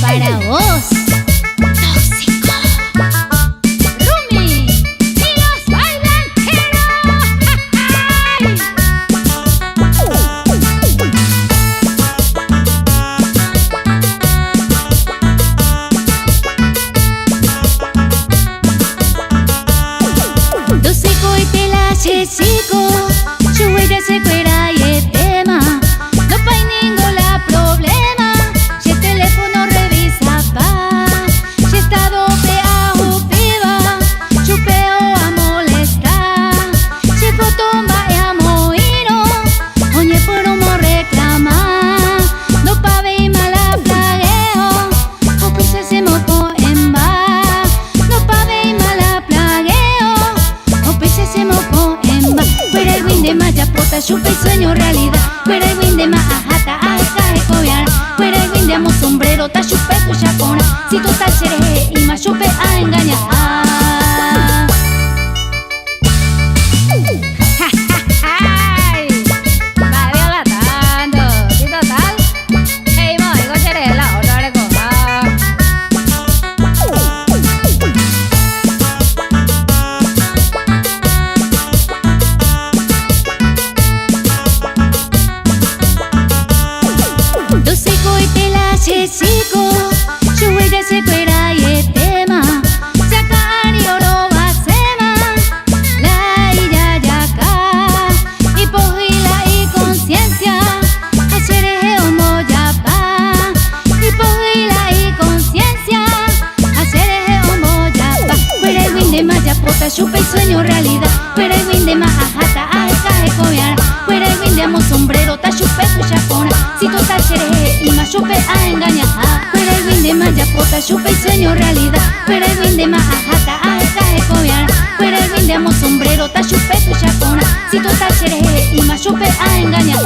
para vos. Tóxico. Rumi y los bailanteros. Tóxico y pelaje chico, yo voy a ser fuera y el tema. No hay ningún problema, si el teléfono revisa pa. Si estado peao piba, chupeo a molestar. Si foto va a moino, oye por humo reclamar. No pave y mala plagueo, o pise se moco en va. No pave y mala plagueo, o pise se moco en va. Fuera el win de maya pota, chupa y sueño realidad. Fuera el win de majata, aja de cobiar. Fuera el win de amo sombrero, ta chupe tu chacona. Si tu tal seres y más chupe a engañar. Tóxico y pelaje chico, yo voy a ser fuera y el tema. Sacar y oro va sema, la ira ya acá. Y pojila y conciencia, hacer es homo ya pa. Y pojila y conciencia, hacer es homo ya pa. Fuera el win de maya pota, chupa y sueño realidad. Fuera el win de majata, aja de cobiar. Fuera el win de amo sombrero, ta chupe tu chacona. Si tu tal seres y más chupe a engañar. Fuera el win de maya pota, chupa y sueño realidad. Fuera el win de majata, aja de cobiar. Fuera el win de amo sombrero, ta chupe tu chacona. Si tu tal seres y más chupe a engañar.